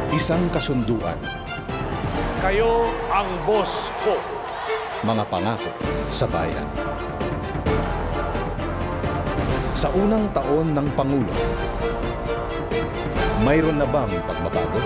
Isang kasunduan. Kayo ang boss ko. Mga pangako sa bayan. Sa unang taon ng Pangulo, mayroon na bang pagbabago?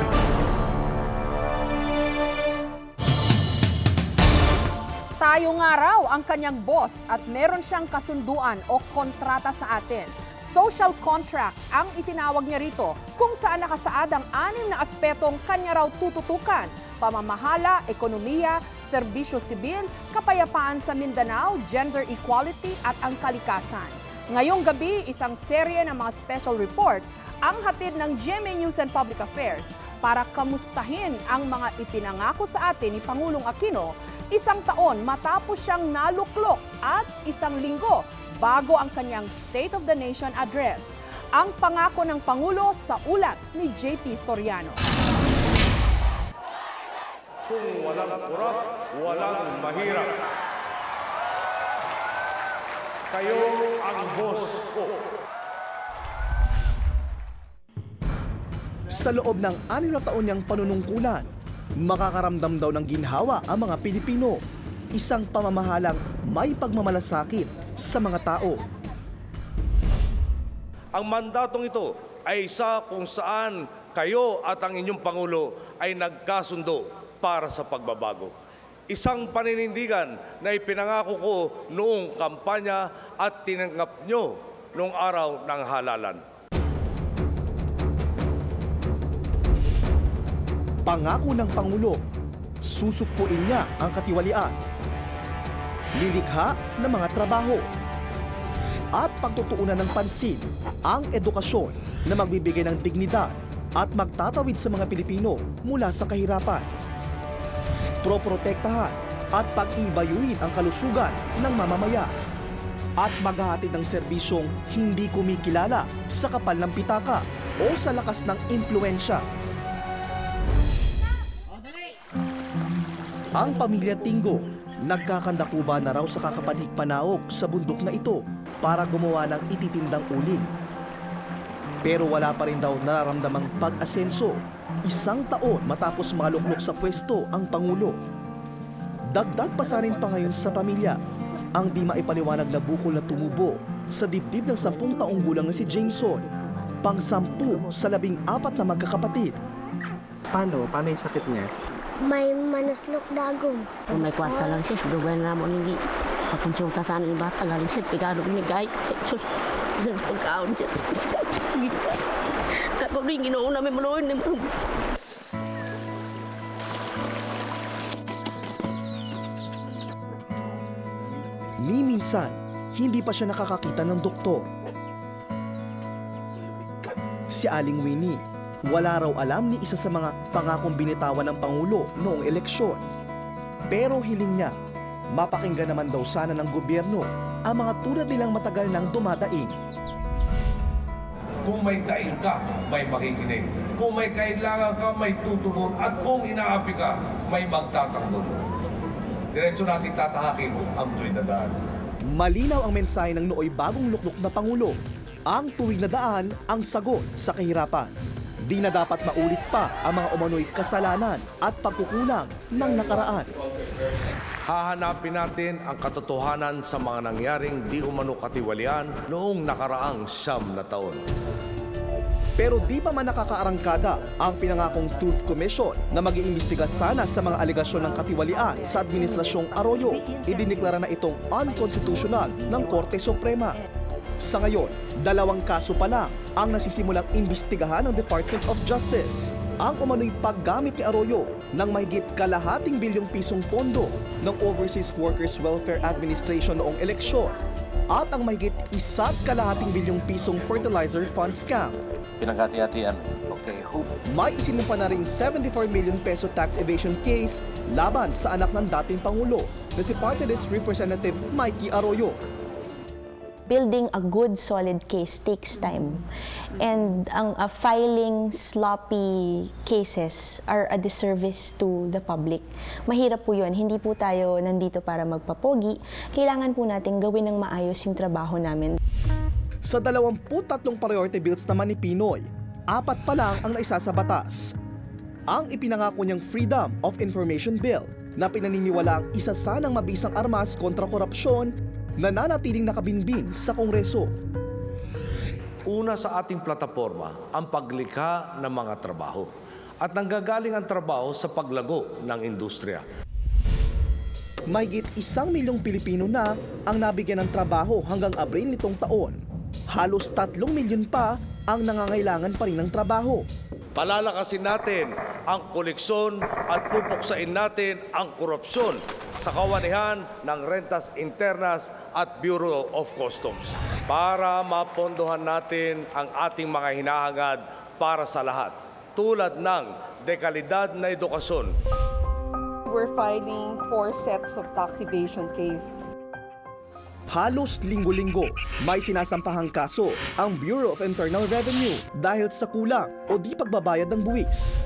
Tayo nga raw ang kanyang boss at meron siyang kasunduan o kontrata sa atin. Social contract ang itinawag niya rito kung saan nakasaad ang 6 na aspetong kanya raw tututukan: pamamahala, ekonomiya, serbisyo sibil, kapayapaan sa Mindanao, gender equality at ang kalikasan. Ngayong gabi, isang serye ng mga special report ang hatid ng GMA News and Public Affairs para kamustahin ang mga ipinangako sa atin ni Pangulong Aquino isang taon matapos siyang naluklok at isang linggo bago ang kanyang State of the Nation Address. Ang pangako ng Pangulo sa ulat ni JP Soriano. Kung walang kurap, walang mahirap. Kayo ang boss ko. Sa loob ng 6 na taon niyang panunungkulan, makakaramdam daw ng ginhawa ang mga Pilipino. Isang pamamahalang may pagmamalasakit sa mga tao. Ang mandatong ito ay isa kung saan kayo at ang inyong Pangulo ay nagkasundo para sa pagbabago. Isang paninindigan na ipinangako ko noong kampanya at tinanggap nyo noong araw ng halalan. Pangako ng Pangulo, susukpuin niya ang katiwalian, lilikha ng mga trabaho, at pagtutuunan ng pansin ang edukasyon na magbibigay ng dignidad at magtatawid sa mga Pilipino mula sa kahirapan. Proprotektahan at pag-ibayuhin ang kalusugan ng mamamayan at maghahatid ng serbisyong hindi kumikilala sa kapal ng pitaka o sa lakas ng impluensya. Ang pamilya Tinggo, nagkakandakuba na raw sa kakapanhig-panaog sa bundok na ito para gumawa ng ititindang uling. Pero wala pa rin daw nararamdamang pag-asenso, isang taon matapos maluklok sa pwesto ang Pangulo. Dagdag pasanin pa ngayon sa pamilya ang di maipaliwanag na bukol na tumubo sa dibdib ng 10 taong gulang na si Jameson, pang-10 sa 14 na magkakapatid. Paano yung sakit niya? May manuslok dagom. Kung may kwarta lang siya, dugan na mo hindi. Pagpunsyong tataan ng bata, galing siya, pigado ni Guy. Sus, isa sa pagkaon siya. Kapag rin ginoon namin maluhin. Ni minsan, hindi pa siya nakakakita ng doktor. Si Aling Winnie, wala raw alam ni isa sa mga pangakong binitawan ng Pangulo noong eleksyon. Pero hiling niya, mapakinggan naman daw sana ng gobyerno ang mga tulad nilang matagal nang dumadaing. Kung may daing ka, may makikinig. Kung may kailangan ka, may tutugon. At kung inaapi ka, may magtatanggol. Diretso natin tatahakin ang tuwid na daan. Malinaw ang mensahe ng nooy bagong luklok na Pangulo. Ang tuwid na daan ang sagot sa kahirapan. Di na dapat maulit pa ang mga umano'y kasalanan at pagkukulang ng nakaraan. Hahanapin natin ang katotohanan sa mga nangyaring di umano katiwalian noong nakaraang 9 na taon. Pero di pa man nakakaarangkada ang pinangakong Truth Commission na mag-iimbestiga sana sa mga alegasyon ng katiwalian sa Administrasyong Arroyo. Idineklara na itong unconstitutional ng Korte Suprema. Sa ngayon, 2 kaso pa lang ang nasisimulang imbestigahan ng Department of Justice. Ang umano'y paggamit ni Arroyo ng mahigit kalahating bilyong pisong pondo ng Overseas Workers Welfare Administration noong eleksyon at ang mahigit 1.5 bilyong pisong fertilizer fund scam. Pinaghati-hatian. Okay. May isinumpa na ring 74 million peso tax evasion case laban sa anak ng dating Pangulo na si Party List Representative Mikey Arroyo. Building a good, solid case takes time. And ang filing sloppy cases are a disservice to the public. Mahirap po yun. Hindi po tayo nandito para magpapogi. Kailangan po natin gawin ng maayos yung trabaho namin. Sa 23 priority bills naman ni Pinoy, 4 pa lang ang naisa sa batas. ang ipinangako niyang Freedom of Information Bill na pinaniniwalaang isa sanang mabisang armas kontra korupsyon na nanatiling nakabinbin sa Kongreso. Una sa ating plataporma ang paglikha ng mga trabaho at nanggagaling ang trabaho sa paglago ng industriya. Mahigit 1 milyong Pilipino na ang nabigyan ng trabaho hanggang Abril nitong taon. Halos 3 milyon pa ang nangangailangan pa rin ng trabaho. Palalakasin natin ang koleksyon at pupuksain natin ang korupsyon sa kawanihan ng Rentas Internas at Bureau of Customs para mapondohan natin ang ating mga hinahangad para sa lahat, tulad ng dekalidad na edukasyon. We're filing 4 sets of tax evasion case. Halos linggo-linggo, may sinasampahang kaso ang Bureau of Internal Revenue dahil sa kulang o di pagbabayad ng buwis.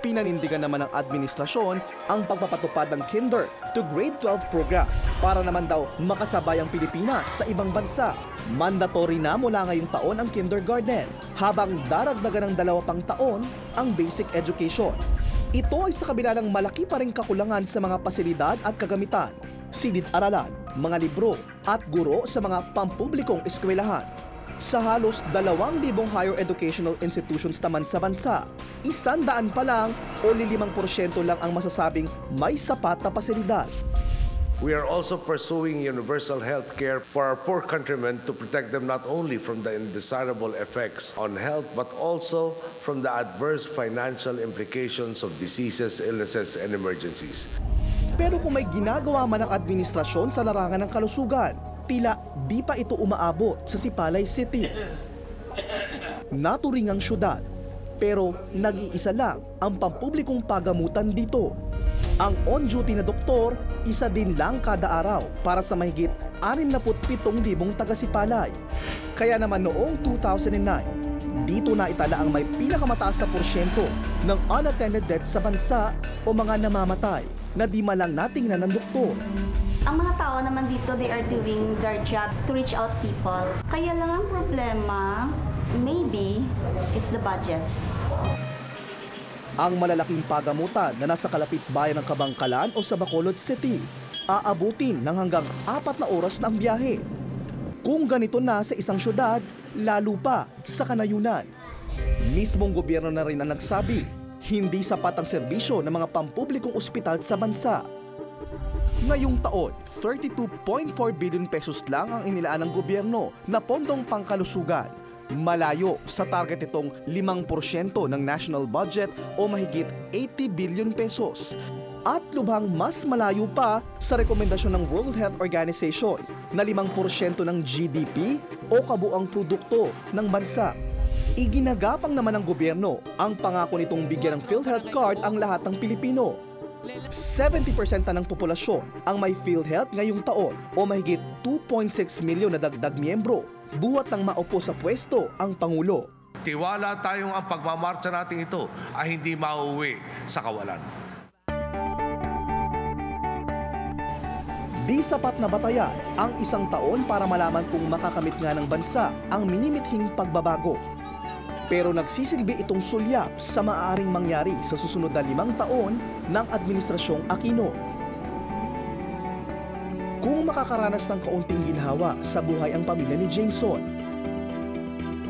Pinanindigan naman ng administrasyon ang pagpapatupad ng Kinder to Grade 12 program para naman daw makasabay ang Pilipinas sa ibang bansa. Mandatory na mula ngayong taon ang kindergarten, habang daragdagan ng 2 pang taon ang basic education. Ito ay sa kabila ng malaki pa ring kakulangan sa mga pasilidad at kagamitan, silid-aralan, mga libro at guro sa mga pampublikong eskwelahan. Sa halos 2,000 higher educational institutions naman sa bansa, 100 pa lang o 5% lang ang masasabing may sapat na pasilidad. We are also pursuing universal health care for our poor countrymen to protect them not only from the undesirable effects on health but also from the adverse financial implications of diseases, illnesses, and emergencies. Pero kung may ginagawa man ang administrasyon sa larangan ng kalusugan, tila di pa ito umaabot sa Sipalay City. Naturing ang syudad, pero nag-iisa lang ang pampublikong pagamutan dito. Ang on-duty na doktor, isa din lang kada araw para sa mahigit 67,000 taga-Sipalay. Kaya naman noong 2009, dito na itala ang may pinakamataas na porsyento ng unattended deaths sa bansa o mga namamatay na di malang natingnan ng doktor. Ang mga tao naman dito, they are doing their job to reach out people. Kaya lang ang problema, maybe, it's the budget. Ang malalaking pagamutan na nasa kalapit bayan ng Kabangkalan o sa Bacolod City, aabutin ng hanggang 4 na oras na ang biyahe. Kung ganito na sa isang syudad, lalo pa sa kanayunan. Mismong gobyerno na rin ang nagsabi, hindi sapat ang serbisyo ng mga pampublikong ospital sa bansa. Ngayong taon, 32.4 billion pesos lang ang inilaan ng gobyerno na pondong pangkalusugan. Malayo sa target itong 5% ng national budget o mahigit 80 billion pesos. At lubhang mas malayo pa sa rekomendasyon ng World Health Organization na 5% ng GDP o kabuang produkto ng bansa. Iginagapang naman ng gobyerno ang pangako nitong bigyan ng PhilHealth card ang lahat ng Pilipino. 70% na ng populasyon ang may PhilHealth ngayong taon o mahigit 2.6 milyon na dagdag miyembro buhat ng maupo sa pwesto ang Pangulo. Tiwala tayong ang pagmamarcha natin ito ay hindi mauwi sa kawalan. Di sapat na batayan ang 1 taon para malaman kung makakamit nga ng bansa ang minimithing pagbabago. Pero nagsisilbi itong sulyap sa maaaring mangyari sa susunod na 5 taon ng Administrasyong Aquino. Kung makakaranas ng kaunting ginhawa sa buhay ang pamilya ni Jameson,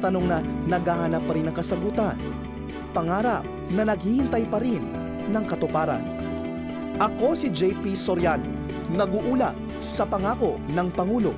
tanong na naghahanap pa rin ng kasagutan, pangarap na naghihintay pa rin ng katuparan. Ako si JP Soriano, nag-uula sa pangako ng Pangulo.